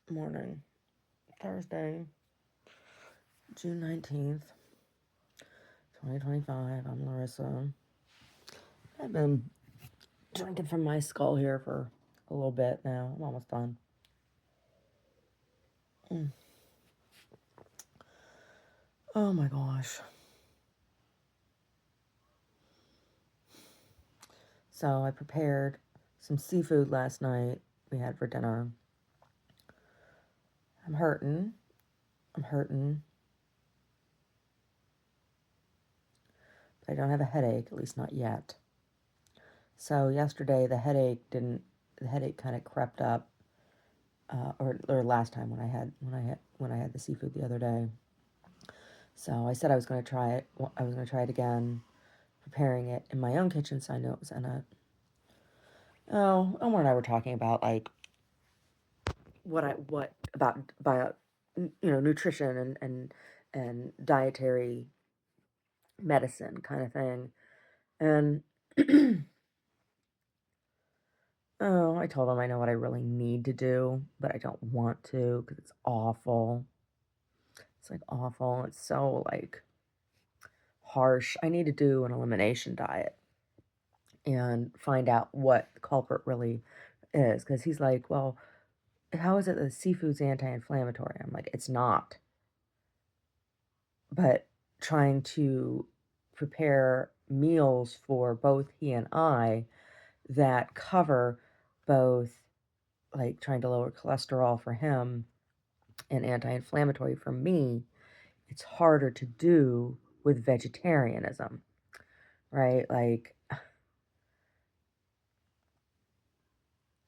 Morning. Thursday, June 19th, 2025. I'm Larissa. I've been drinking from my skull here for a little bit now. I'm almost done. Mm. Oh my gosh. So I prepared some seafood last night we had for dinner. I'm hurting. But I don't have a headache, at least not yet. So yesterday the headache kind of crept up, or last time when I had the seafood the other day. So I said I was going to try it. I was going to try it again, preparing it in my own kitchen, so I knew it was in it. Oh, Omar and I were talking about like what about nutrition and dietary medicine kind of thing, and oh, I told him I know what I really need to do, but I don't want to because it's awful. It's like awful. It's so like harsh. I need to do an elimination diet and find out what the culprit really is. Because he's like, well, how is it that seafood's anti-inflammatory? I'm like, it's not. But trying to prepare meals for both he and I that cover both, like trying to lower cholesterol for him and anti-inflammatory for me, it's harder to do with vegetarianism, right? Like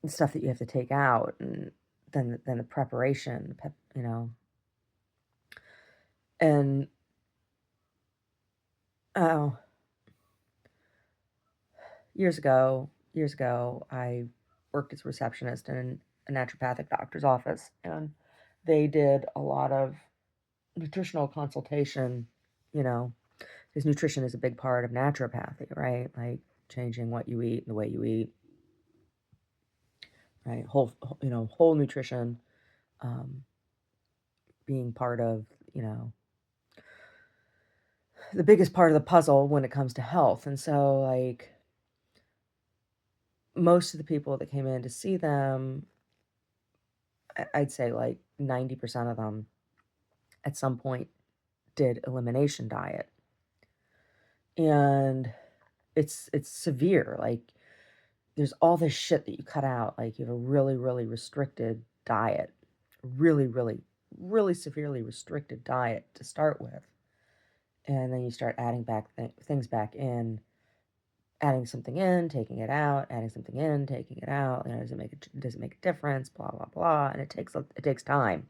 stuff that you have to take out, and then the preparation, and oh, years ago, I worked as a receptionist in a naturopathic doctor's office, and they did a lot of nutritional consultation, you know, because nutrition is a big part of naturopathy, right? Like changing what you eat and the way you eat, right? Whole nutrition, um, being part of, you know, the biggest part of the puzzle when it comes to health. And so, like, most of the people that came in to see them, I'd say like 90% of them at some point did elimination diet. And it's severe. Like there's all this shit that you cut out. Like you have a really, really restricted diet, really, really, really severely restricted diet to start with. And then you start adding back things back in, adding something in, taking it out, adding something in, taking it out. Does it make a difference? Blah blah blah. And it takes time.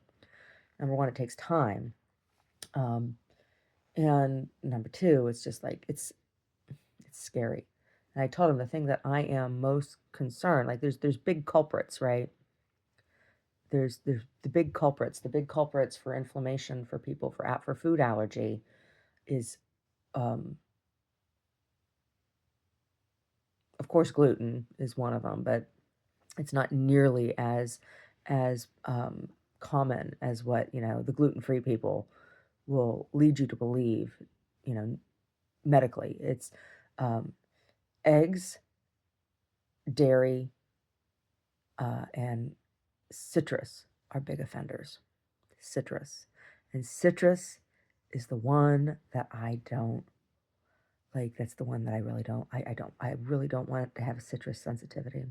Number one, it takes time. Um, and number two, it's just like it's scary. And I told him the thing that I am most concerned, like there's big culprits, right? There's the big culprits. The big culprits for inflammation for people for food allergy is, um, of course, gluten is one of them, but it's not nearly as common as what the gluten-free people will lead you to believe. You know, medically, it's um, eggs, dairy, and citrus are big offenders. Citrus, and citrus is the one that I don't like. That's the one that I really don't. I really don't want to have a citrus sensitivity.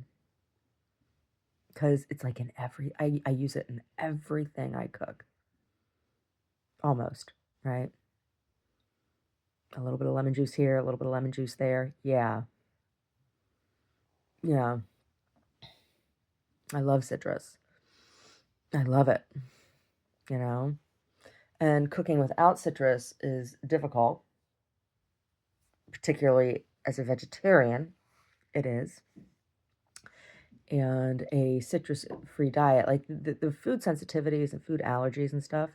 Because it's like in I use it in everything I cook, almost, right? A little bit of lemon juice here, a little bit of lemon juice there. Yeah, yeah. I love citrus. I love it, you know? And cooking without citrus is difficult, particularly as a vegetarian. It is. And a citrus free diet, like the food sensitivities and food allergies and stuff.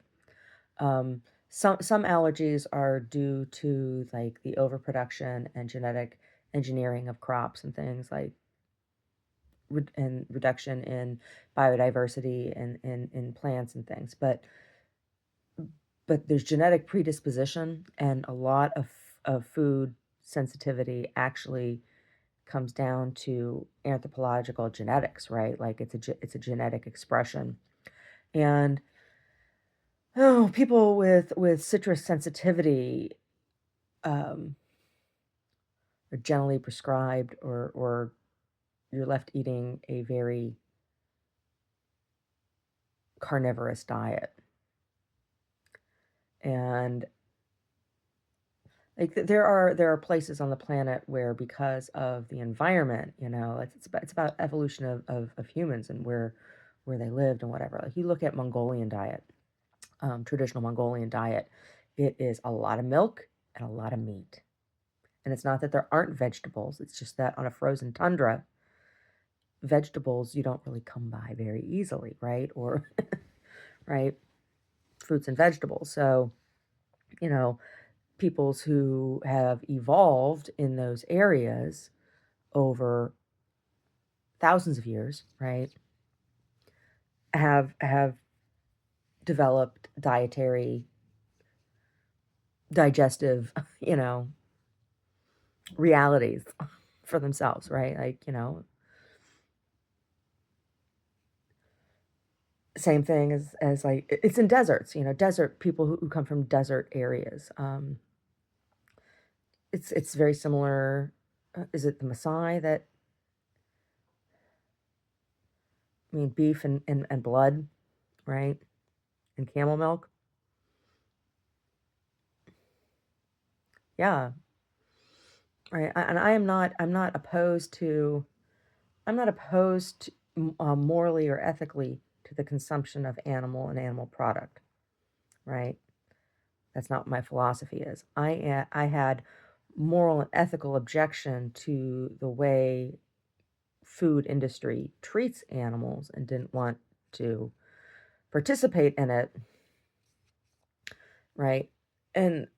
Um, some allergies are due to like the overproduction and genetic engineering of crops and things like and reduction in biodiversity and in plants and things. But there's genetic predisposition, and a lot of food sensitivity actually comes down to anthropological genetics, right? Like it's a genetic expression. And oh, people with citrus sensitivity um, are generally prescribed, or you're left eating a very carnivorous diet. And like there are places on the planet where, because of the environment, it's about evolution of humans and where they lived and whatever. Like you look at Mongolian diet, traditional Mongolian diet, it is a lot of milk and a lot of meat. And it's not that there aren't vegetables, it's just that on a frozen tundra, vegetables you don't really come by very easily, right? Or right, fruits and vegetables. So, you know, peoples who have evolved in those areas over thousands of years, right, have developed dietary, digestive, realities for themselves, right? Like, same thing as like it's in deserts, desert people who come from desert areas. It's very similar. Is it the Maasai that, I mean, beef and blood, right? And camel milk. Yeah, right. And I'm not opposed to, morally or ethically to the consumption of animal and animal product, right? That's not what my philosophy is. I had moral and ethical objection to the way food industry treats animals and didn't want to participate in it, right? And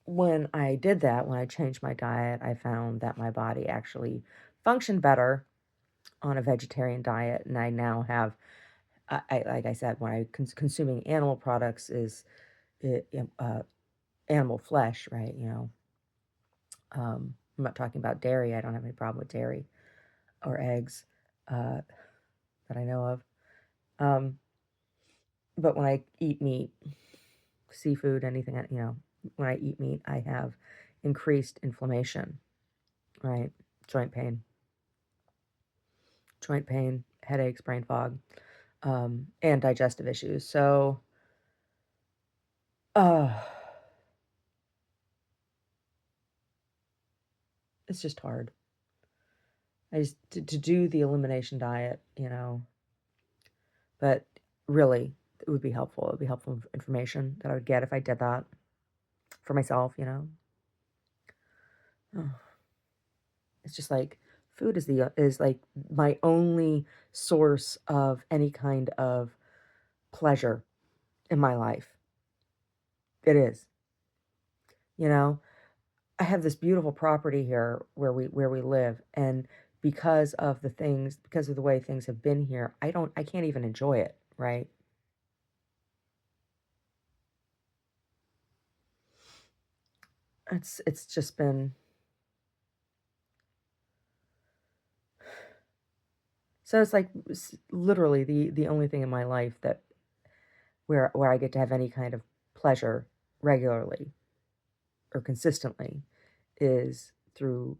when I did that, when I changed my diet, I found that my body actually functioned better on a vegetarian diet, and I now have, like I said, when I consuming animal products is animal flesh, right? I'm not talking about dairy. I don't have any problem with dairy or eggs uh, that I know of. Um, but when I eat meat, seafood, anything, when I eat meat, I have increased inflammation, right? Joint pain, headaches, brain fog, and digestive issues. So, uh, it's just hard. I just to do the elimination diet, but really, it would be helpful. It would be helpful information that I would get if I did that for myself. Oh, it's just like food is like my only source of any kind of pleasure in my life. It is. You know, I have this beautiful property here where we live, and because of the way things have been here, I can't even enjoy it, right? It's just been, so it's like literally the only thing in my life that where I get to have any kind of pleasure regularly or consistently is through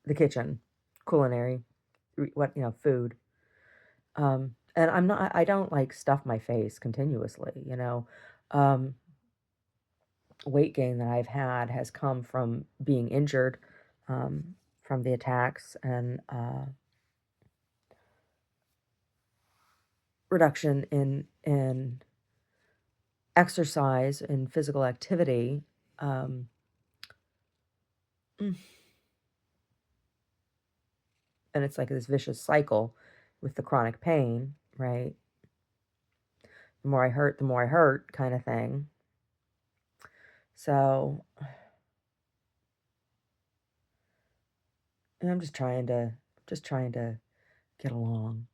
the kitchen, culinary, food. And I don't like stuff my face continuously. Um, Weight gain that I've had has come from being injured, from the attacks, and reduction in exercise and physical activity. Um, mm, and it's like this vicious cycle with the chronic pain, right? The more I hurt, the more I hurt, kind of thing. So, and I'm just trying to just trying to get along,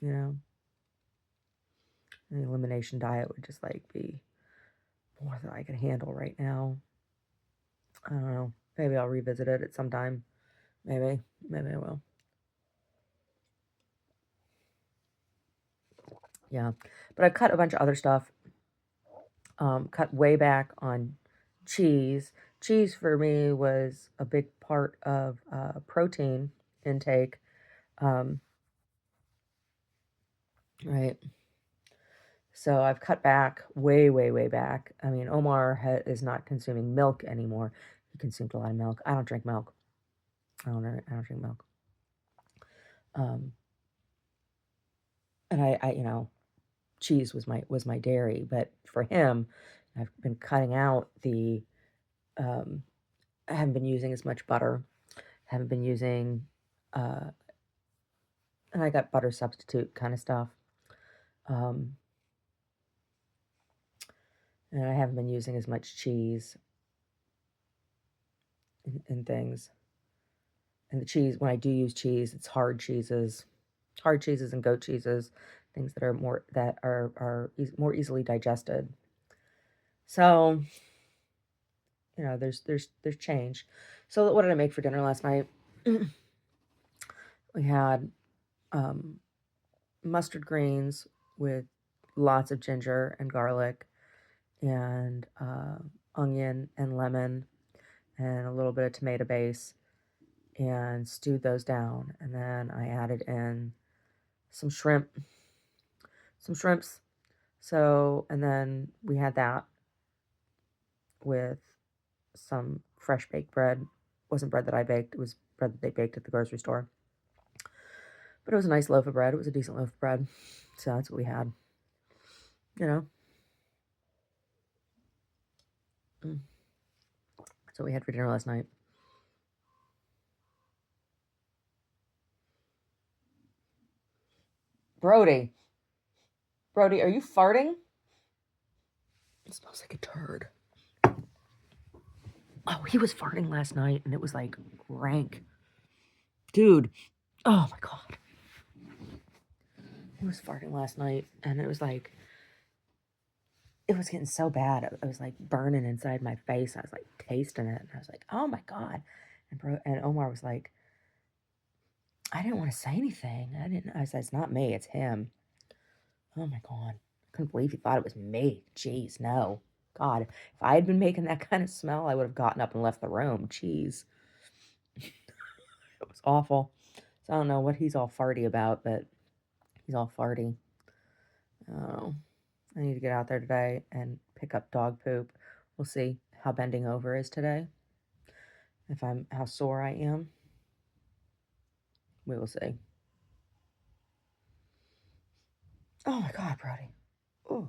you know? And the elimination diet would just like be more than I can handle right now. I don't know. Maybe I'll revisit it at some time. Maybe. Maybe I will. Yeah. But I've cut a bunch of other stuff. Cut way back on cheese. Cheese for me was a big part of protein intake. Um, right. So I've cut back way, way, way back. I mean, Omar is not consuming milk anymore. He consumed a lot of milk. I don't drink milk. I don't drink milk. Um, and cheese was my dairy. But for him, I've been cutting out the. Um, I haven't been using as much butter. Haven't been using, uh, and I got butter substitute kind of stuff. Um, and I haven't been using as much cheese and things. And the cheese, when I do use cheese, it's hard cheeses and goat cheeses, things that are more easily digested. So, there's change. So what did I make for dinner last night? We had um, mustard greens with lots of ginger and garlic and onion and lemon and a little bit of tomato base, and stewed those down. And then I added in some shrimps. So, and then we had that with some fresh baked bread. It wasn't bread that I baked, it was bread that they baked at the grocery store. But it was a nice loaf of bread. It was a decent loaf of bread. So that's what we had. You know, mm. That's what we had for dinner last night. Brody. Brody, are you farting? It smells like a turd. Oh, he was farting last night and it was like rank. Dude. Oh my God. He was farting last night and it was like, it was getting so bad. It was like burning inside my face. I was like tasting it and I was like, oh my God. And Omar was like, I didn't want to say anything. I said, it's not me, it's him. Oh my God. I couldn't believe he thought it was me. Jeez, no. God, if I had been making that kind of smell, I would have gotten up and left the room. Jeez. It was awful. So I don't know what he's all farty about, but he's all farty. Oh, I need to get out there today and pick up dog poop. We'll see how bending over is today. How sore I am. We will see. Oh my God, Brody. Oh.